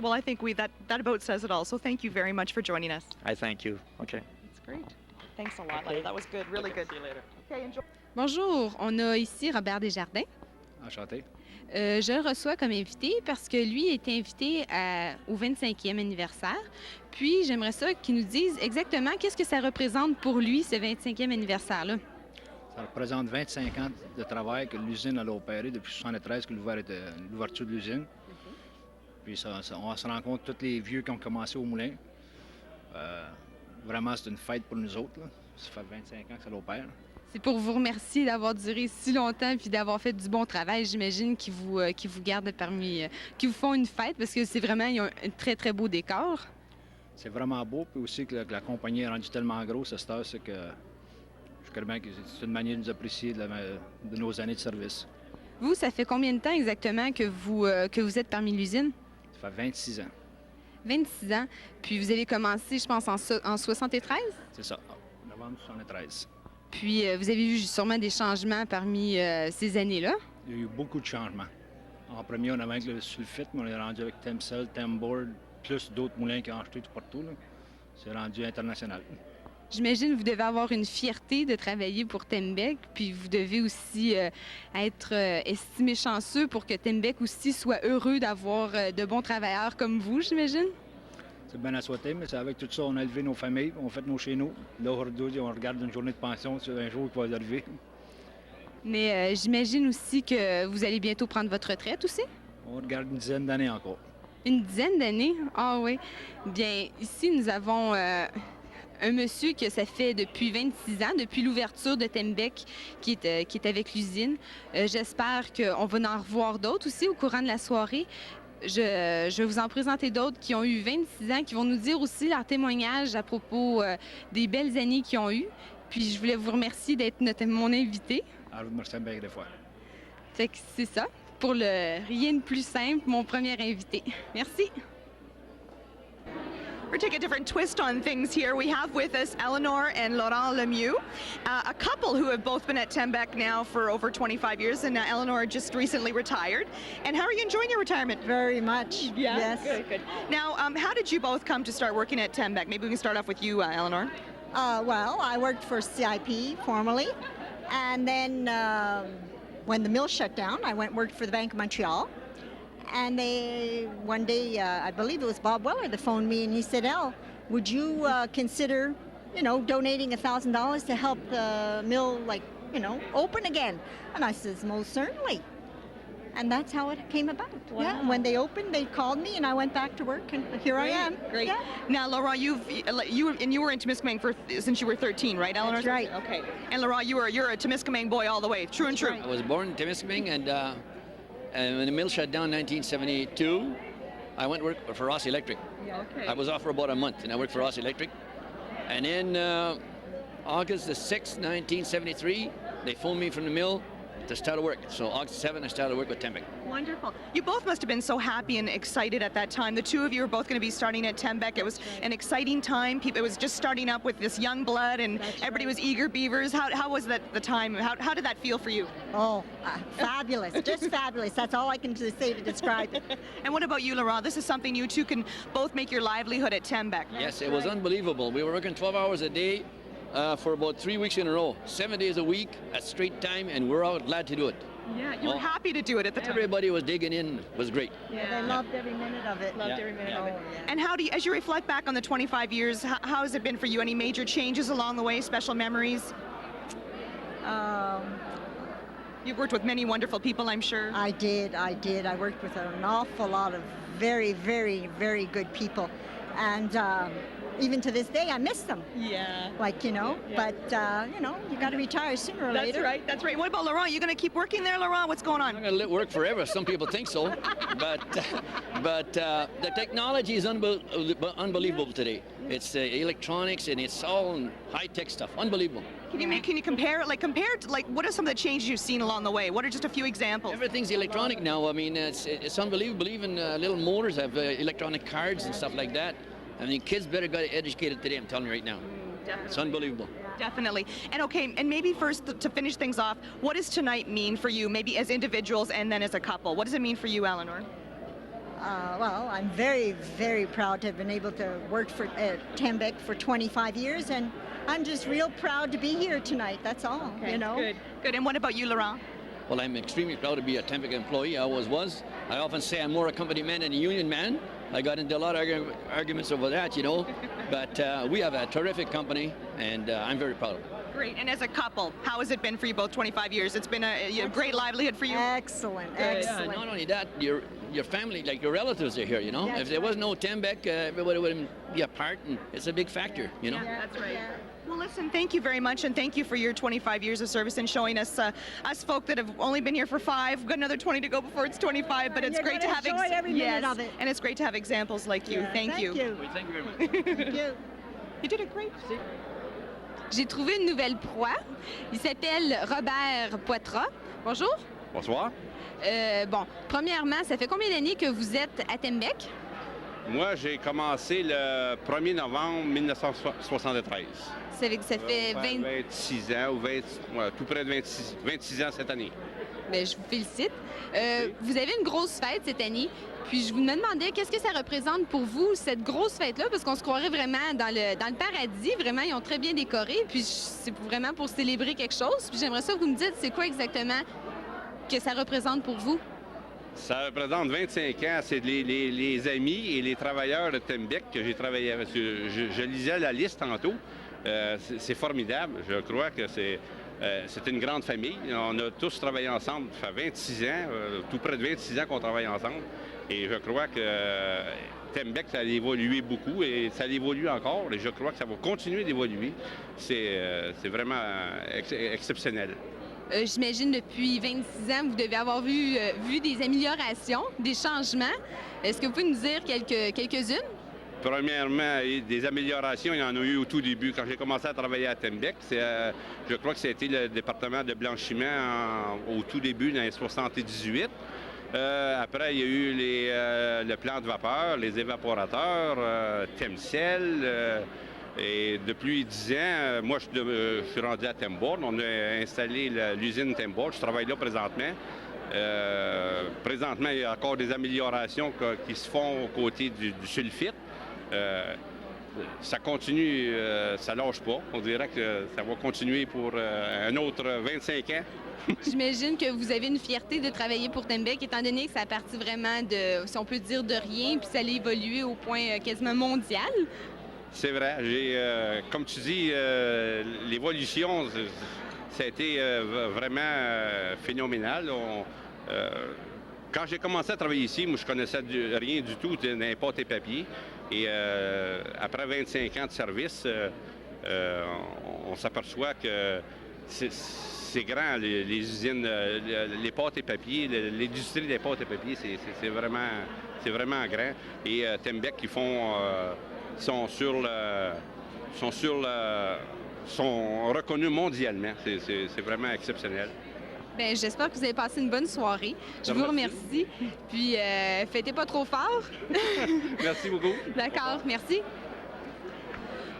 Well, I think that about says it all. So thank you very much for joining us. I thank you. Okay. That's great. Thanks a lot, Leonard. That was good, really good. See you later. Okay, enjoy. Bonjour, on a ici Robert Desjardins. Enchanté. Je le reçois comme invité parce que lui est invité au 25e anniversaire. Puis j'aimerais ça qu'il nous dise exactement qu'est-ce que ça représente pour lui, ce 25e anniversaire-là. Ça représente 25 ans de travail que l'usine a opéré depuis 1973, que l'ouverture de l'usine. Puis on se rend compte tous les vieux qui ont commencé au moulin. Vraiment, c'est une fête pour nous autres, là. Ça fait 25 ans que ça l'opère. C'est pour vous remercier d'avoir duré si longtemps puis d'avoir fait du bon travail, j'imagine, qui vous gardent parmi... qui vous font une fête parce que c'est vraiment... Ils ont un très, très beau décor. C'est vraiment beau, puis aussi que la compagnie est rendue tellement grosse à cette heure, c'est que je crois bien que c'est une manière de nous apprécier de nos années de service. Vous, ça fait combien de temps exactement que vous êtes parmi l'usine? Ça fait 26 ans. 26 ans. Puis vous avez commencé, je pense, en 73? C'est ça, novembre 73. Puis vous avez vu sûrement des changements parmi ces années-là? Il y a eu beaucoup de changements. En premier, on avait avec le sulfite, mais on est rendu avec Temcel, Temboard, plus d'autres moulins qui ont acheté tout partout, là. C'est rendu international. J'imagine que vous devez avoir une fierté de travailler pour Tembec, puis vous devez aussi être estimé chanceux pour que Tembec aussi soit heureux d'avoir de bons travailleurs comme vous, j'imagine? C'est bien à souhaiter, mais c'est avec tout ça, on a élevé nos familles, on fait nos chez nous. Là, aujourd'hui, on regarde une journée de pension sur un jour qui va arriver. Mais j'imagine aussi que vous allez bientôt prendre votre retraite aussi? On regarde une dizaine d'années encore. Une dizaine d'années? Ah oui. Bien, ici, nous avons un monsieur que ça fait depuis 26 ans, depuis l'ouverture de Tembec, qui est avec l'usine. J'espère qu'on va en revoir d'autres aussi au courant de la soirée. Je vais vous en présenter d'autres qui ont eu 26 ans, qui vont nous dire aussi leur témoignage à propos des belles années qu'ils ont eues. Puis je voulais vous remercier d'être mon invité. Alors, je vous remercie bien des fois. Fait que c'est ça. Pour le rien de plus simple, mon premier invité. Merci. We're taking a different twist on things here. We have with us Eleanor and Laurent Lemieux, a couple who have both been at Tembec now for over 25 years, and Eleanor just recently retired. And how are you enjoying your retirement? Very much. Yeah? Yes. Good, good. Now, how did you both come to start working at Tembec? Maybe we can start off with you, Eleanor. Well, I worked for CIP formerly, and then when the mill shut down, I went and worked for the Bank of Montreal. And one day, I believe it was Bob Weller that phoned me, and he said, "Elle, would you consider, donating $1,000 to help the mill, open again?" And I says, "Most certainly." And that's how it came about. Wow. Yeah. And when they opened, they called me, and I went back to work, and here I am. Great. Yeah. Now, Laurent, you were in Temiskaming since you were 13, right, Eleanor? That's right. Okay. And Laurent, you're a Temiskaming boy all the way. True and true. Right. I was born in Temiskaming, and when the mill shut down in 1972, I went to work for Ross Electric. Yeah. Okay. I was off for about a month, and I worked for Ross Electric. And then August the 6th, 1973, they phoned me from the mill to start work. So August 7th, I started work with Tembec. Wonderful. You both must have been so happy and excited at that time. The two of you were both going to be starting at Tembec. It was an exciting time. It was just starting up with this young blood, and everybody was eager beavers. How was that the time? How did that feel for you? Oh, fabulous. Just fabulous. That's all I can say to describe it. And what about you, Laurent? This is something you two can both make your livelihood at Tembec. Yes, it was unbelievable. We were working 12 hours a day for about 3 weeks in a row, 7 days a week at straight time, and we're all glad to do it. Yeah, you were happy to do it at the time. Everybody was digging in. It was great. They loved every minute of it. Loved every minute of it. Oh, yeah. And how do you, as you reflect back on the 25 years, how has it been for you? Any major changes along the way, special memories? You've worked with many wonderful people, I'm sure. I did. I worked with an awful lot of very, very, very good people. And even to this day, I miss them. Yeah. But, you got to retire sooner or later. That's right. What about Laurent? You going to keep working there, Laurent? What's going on? I'm going to work forever. Some people think so. But the technology is unbelievable today. It's electronics, and it's all high-tech stuff. Unbelievable. Can you compare it? What are some of the changes you've seen along the way? What are just a few examples? Everything's electronic now. I mean, it's unbelievable. Even little motors have electronic cards and stuff like that. I mean, kids better get educated today, I'm telling you right now. Definitely. It's unbelievable. Definitely. And maybe first to finish things off, what does tonight mean for you, maybe as individuals and then as a couple? What does it mean for you, Eleanor? Well, I'm very, very proud to have been able to work for Tembec for 25 years, and I'm just real proud to be here tonight. That's all, you know. Good. Good. And what about you, Laurent? Well, I'm extremely proud to be a Tembec employee. I always was. I often say I'm more a company man than a union man. I got into a lot of arguments over that, you know. But we have a terrific company, and I'm very proud of it. Great. And as a couple, how has it been for you both 25 years? It's been a great livelihood for you? Excellent, Yeah, excellent. not only that, your family, like your relatives are here, you know. That's If there was right. no Tembec, everybody would be apart, and it's a big factor, you know. Yeah, That's right. yeah. Well, listen, thank you very much, and thank you for your 25 years of service and showing us us folk that have only been here for 5. We've got another 20 to go before it's 25, but it's You're great to gonna have enjoy every minute yes, of it. and it's great to have examples like you. Yeah, Thank you. We thank you very much. Thank you. You did a great. J'ai trouvé une nouvelle proie. Il s'appelle Robert Poitras. Bonjour. Bonsoir. Bon, premièrement, ça fait combien d'années que vous êtes à Tembec? Moi, j'ai commencé le 1er novembre 1973. Ça fait 20... 26 ans, ou 20, ouais, tout près de 26 ans cette année. Bien, je vous félicite. Vous avez une grosse fête cette année. Puis je vous me demandais, qu'est-ce que ça représente pour vous, cette grosse fête-là? Parce qu'on se croirait vraiment dans le paradis. Vraiment, ils ont très bien décoré. Puis c'est vraiment pour célébrer quelque chose. Puis j'aimerais ça que vous me dites, c'est quoi exactement que ça représente pour vous? Ça représente 25 ans. C'est les amis et les travailleurs de Tembec que j'ai travaillé avec. Je lisais la liste tantôt. C'est formidable. Je crois que c'est une grande famille. On a tous travaillé ensemble. Ça fait 26 ans, tout près de 26 ans qu'on travaille ensemble. Et je crois que Tembec, ça a évolué beaucoup et ça évolue encore. Et je crois que ça va continuer d'évoluer. C'est vraiment exceptionnel. J'imagine depuis 26 ans, vous devez avoir vu des améliorations, des changements. Est-ce que vous pouvez nous dire quelques-unes? Premièrement, des améliorations, il y en a eu au tout début. Quand j'ai commencé à travailler à Tembec, je crois que c'était le département de blanchiment au tout début, dans les 78. Après, il y a eu le plan de vapeur, les évaporateurs, Temcel. Et depuis 10 ans, moi, je suis rendu à Tembourg. On a installé l'usine Tembourg. Je travaille là présentement. Présentement, il y a encore des améliorations qui se font aux côtés du sulfite. Ça continue, ça lâche pas. On dirait que ça va continuer pour un autre 25 ans. J'imagine que vous avez une fierté de travailler pour Tembec, étant donné que ça a parti vraiment de, si on peut dire, de rien, puis ça allait évoluer au point quasiment mondial. C'est vrai. Comme tu dis, l'évolution, ça a été vraiment phénoménal. Quand j'ai commencé à travailler ici, moi, je connaissais rien du tout de n'importe quel papier. Et après 25 ans de service, on s'aperçoit que c'est grand, les usines, les pâtes et papiers, l'industrie des pâtes et papiers, c'est vraiment grand. Et Tembec, ils sont reconnus mondialement. C'est vraiment exceptionnel. Bien, j'espère que vous avez passé une bonne soirée. Je vous remercie. Puis, fêtez pas trop fort. Merci beaucoup. D'accord, merci.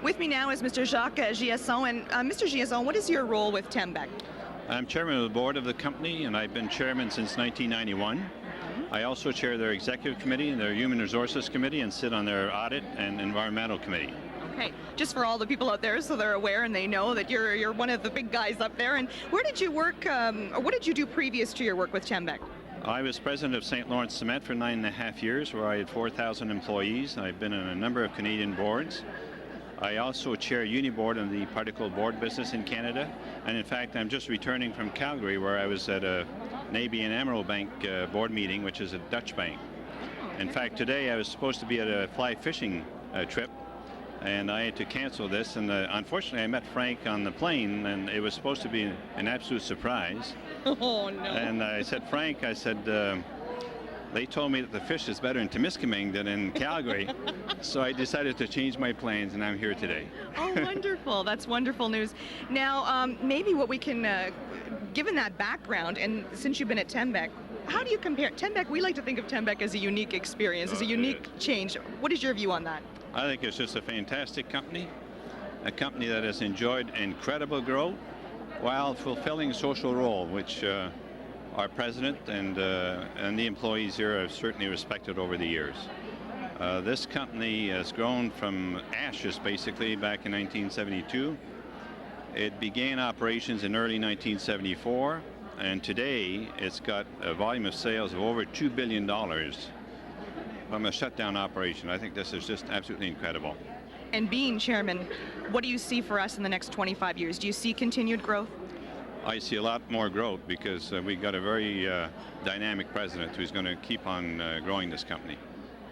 With me now is Mr. Jacques Giasson. And Mr. Giasson, what is your role with Tembec? I'm chairman of the board of the company, and I've been chairman since 1991. I also chair their executive committee and their human resources committee and sit on their audit and environmental committee. Okay, just for all the people out there so they're aware and they know that you're one of the big guys up there. And where did you work, or what did you do previous to your work with Tembec? I was president of St. Lawrence Cement for 9.5 years, where I had 4,000 employees. I've been on a number of Canadian boards. I also chair Uniboard in the particle board business in Canada. And in fact, I'm just returning from Calgary, where I was at an ABN AMRO Bank board meeting, which is a Dutch bank. In fact, today I was supposed to be at a fly fishing trip, and I had to cancel this. And unfortunately, I met Frank on the plane, and it was supposed to be an absolute surprise. Oh, no. And I said, Frank, they told me that the fish is better in Temiskaming than in Calgary. So I decided to change my plans, and I'm here today. Oh, wonderful. That's wonderful news. Now, maybe what we can, given that background, and since you've been at Tembec, how do you compare Tembec? We like to think of Tembec as a unique experience, as a unique change. What is your view on that? I think it's just a fantastic company, a company that has enjoyed incredible growth while fulfilling a social role, which our president and the employees here have certainly respected over the years. This company has grown from ashes basically back in 1972. It began operations in early 1974, and today it's got a volume of sales of over $2 billion from a shutdown operation. I think this is just absolutely incredible. And being chairman, what do you see for us in the next 25 years? Do you see continued growth? I see a lot more growth because we've got a very dynamic president who's going to keep on growing this company.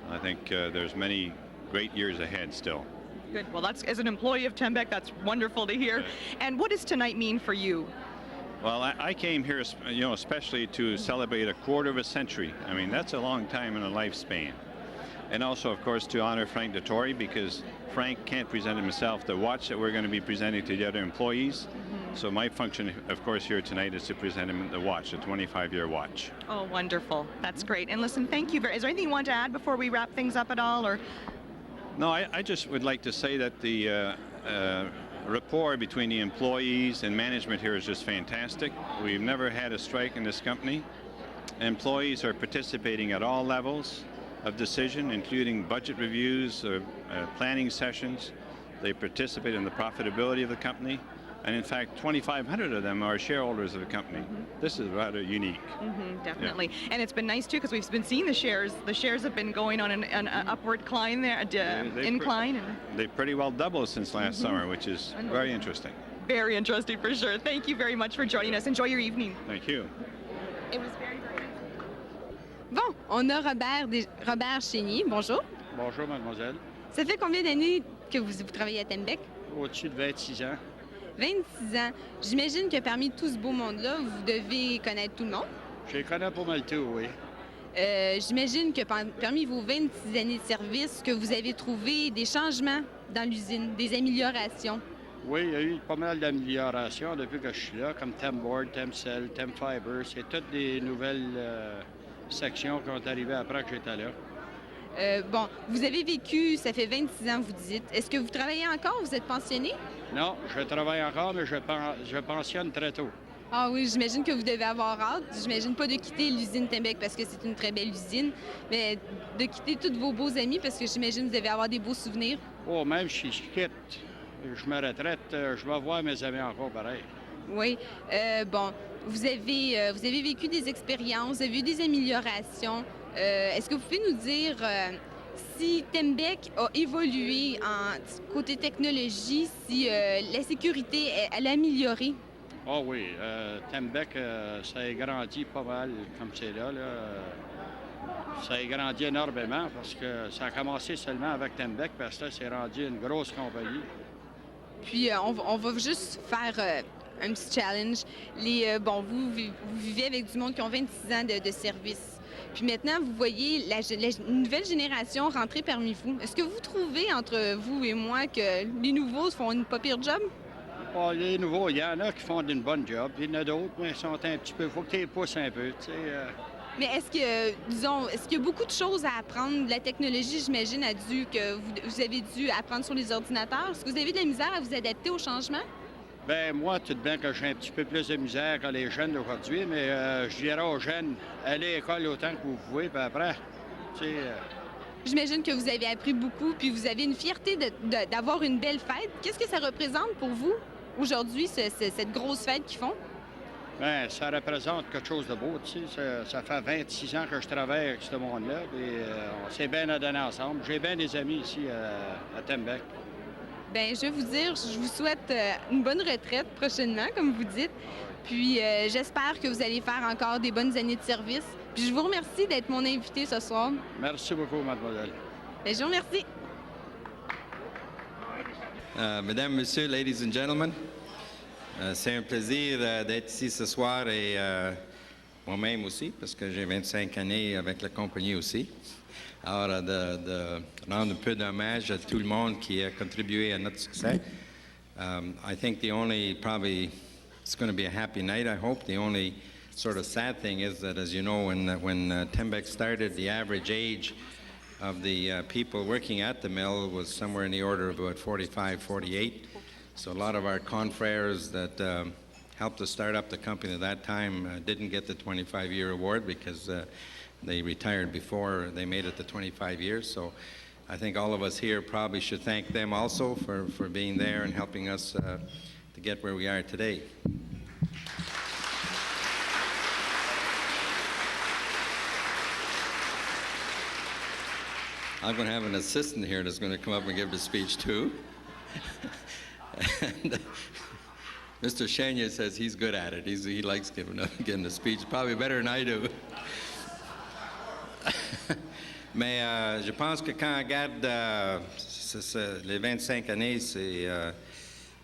I think there's many great years ahead still. Good. Well, that's, as an employee of Tembec, that's wonderful to hear. And what does tonight mean for you? Well, I came here, especially to celebrate a quarter of a century. I mean, that's a long time in a lifespan. And also, of course, to honor Frank Dettori, because Frank can't present himself the watch that we're going to be presenting to the other employees. So my function, of course, here tonight is to present him the watch, a 25-year watch. Oh, wonderful. That's great. And listen, thank you. Is there anything you want to add before we wrap things up at all? Or? No, I just would like to say that the rapport between the employees and management here is just fantastic. We've never had a strike in this company. Employees are participating at all levels of decision, including budget reviews, planning sessions. They participate in the profitability of the company. And in fact, 2,500 of them are shareholders of the company. This is rather unique. Definitely. Yeah. And it's been nice, too, because we've been seeing the shares. The shares have been going on an upward climb there, incline. They've pretty well doubled since last summer, which is very interesting. Very interesting, for sure. Thank you very much for joining us. Enjoy your evening. Thank you. It was very, very Bon, on a Robert Chénier. Bonjour. Bonjour, mademoiselle. Ça fait combien d'années que vous travaillez à Tembec? Au-dessus de 26 ans. 26 ans. J'imagine que parmi tout ce beau monde-là, vous devez connaître tout le monde. Je les connais pas mal tout, oui. J'imagine que parmi vos 26 années de service, que vous avez trouvé des changements dans l'usine, des améliorations. Oui, il y a eu pas mal d'améliorations depuis que je suis là, comme Temboard, Temcell, Temfiber. C'est toutes des nouvelles sections qui sont arrivées après que j'étais là. Bon, vous avez vécu, ça fait 26 ans, vous dites. Est-ce que vous travaillez encore? Vous êtes pensionné? Non, je travaille encore, mais je pensionne très tôt. Ah oui, j'imagine que vous devez avoir hâte. J'imagine pas de quitter l'usine Tembec parce que c'est une très belle usine, mais de quitter tous vos beaux amis parce que j'imagine que vous devez avoir des beaux souvenirs. Oh, même si je quitte, je me retraite, je vais voir mes amis encore pareil. Oui. Bon, vous avez vécu des expériences, vous avez eu des améliorations. Est-ce que vous pouvez nous dire si Tembec a évolué en côté technologie, si la sécurité elle a amélioré? Ah oui, Tembec, ça a grandi pas mal comme c'est là. Ça a grandi énormément parce que ça a commencé seulement avec Tembec, parce que là, c'est rendu une grosse compagnie. Puis on va juste faire un petit challenge. Vous vivez avec du monde qui ont 26 ans de service. Puis maintenant, vous voyez la nouvelle génération rentrer parmi vous. Est-ce que vous trouvez, entre vous et moi, que les nouveaux font une pas pire job? Oh, les nouveaux, il y en a qui font une bonne job. Il y en a d'autres, mais ils sont un petit peu... Il faut que tu les pousses un peu, tu sais. Mais est-ce qu'il y a beaucoup de choses à apprendre? La technologie, j'imagine, que vous avez dû apprendre sur les ordinateurs. Est-ce que vous avez de la misère à vous adapter au changement? Bien, moi, tout de bien que j'ai un petit peu plus de misère que les jeunes d'aujourd'hui, mais je dirais aux jeunes, allez à l'école autant que vous pouvez, puis après, tu sais... J'imagine que vous avez appris beaucoup, puis vous avez une fierté d'avoir une belle fête. Qu'est-ce que ça représente pour vous, aujourd'hui, cette grosse fête qu'ils font? Bien, ça représente quelque chose de beau, tu sais. Ça fait 26 ans que je travaille avec ce monde-là, puis on s'est bien adonné ensemble. J'ai bien des amis ici à Tembec. Bien, je vais vous dire, je vous souhaite une bonne retraite prochainement, comme vous dites. Puis j'espère que vous allez faire encore des bonnes années de service. Puis je vous remercie d'être mon invité ce soir. Merci beaucoup, mademoiselle. Bien, je vous remercie. Mesdames, Messieurs, ladies and gentlemen, c'est un plaisir d'être ici ce soir et moi-même aussi, parce que j'ai 25 années avec la compagnie aussi. Alors, de rendre un peu d'hommage à tout le monde qui a contribué à notre succès. I think probably, it's going to be a happy night, I hope. The only sort of sad thing is that, as you know, when Tembec started, the average age of the people working at the mill was somewhere in the order of about 45, 48. So a lot of our confrères that helped us start up the company at that time didn't get the 25-year award because they retired before they made it to 25 years. So I think all of us here probably should thank them also for being there and helping us to get where we are today. I'm going to have an assistant here that's going to come up and give the speech too. And, Mr. Chenier says he's good at it. He likes giving the speech, probably better than I do. Mais je pense que quand on regarde les 25 années, c'est...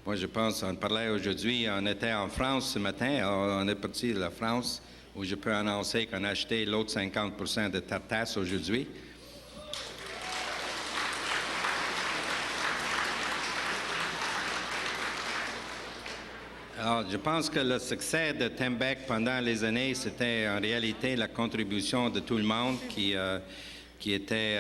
moi, je pense, on parlait aujourd'hui, on était en France ce matin, on est parti de la France, où je peux annoncer qu'on a acheté l'autre 50% de Tartas aujourd'hui. Alors, je pense que le succès de Tembec pendant les années, c'était en réalité la contribution de tout le monde qui était,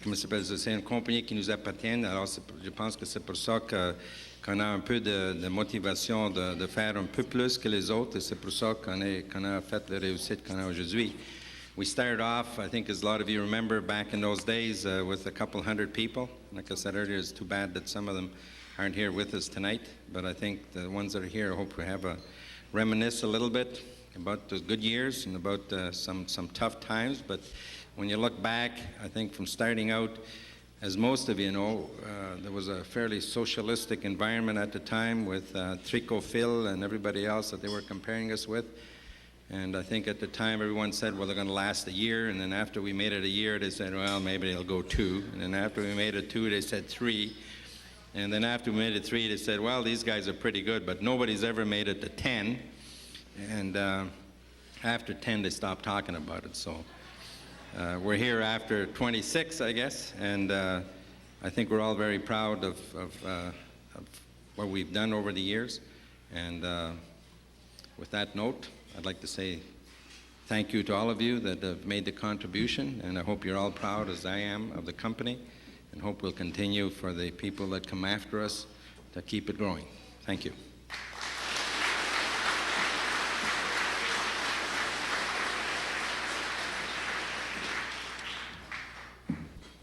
comment s'appelle ça, c'est une compagnie qui nous appartient. Alors, je pense que c'est pour ça qu'on a un peu de motivation de faire un peu plus que les autres, et c'est pour ça qu'on a fait la réussite qu'on a aujourd'hui. We started off, I think as a lot of you remember, back in those days with a couple hundred people. Like I said earlier, it's too bad that some of them aren't here with us tonight, but I think the ones that are here, I hope we have reminisce a little bit about the good years and about some tough times. But when you look back, I think from starting out, as most of you know, there was a fairly socialistic environment at the time with Trico Phil and everybody else that they were comparing us with. And I think at the time everyone said, well, they're going to last a year. And then after we made it a year, they said, well, maybe it'll go 2. And then after we made it 2, they said 3. And then after we made it 3, they said, well, these guys are pretty good, but nobody's ever made it to 10. And after 10, they stopped talking about it. So we're here after 26, I guess, and I think we're all very proud of what we've done over the years. And with that note, I'd like to say thank you to all of you that have made the contribution, and I hope you're all proud, as I am, of the company, and hope we'll continue for the people that come after us to keep it growing. Thank you.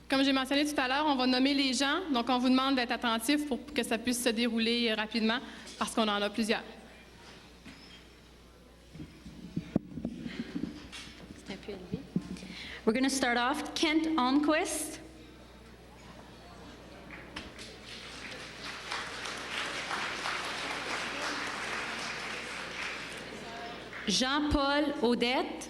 Comme j'ai mentionné tout à l'heure, on va nommer les gens, donc on vous demande d'être attentifs pour que ça puisse se dérouler rapidement, parce qu'on en a plusieurs. C'est un peu élevé. We're going to start off. Kent Almquist. Jean-Paul Audette.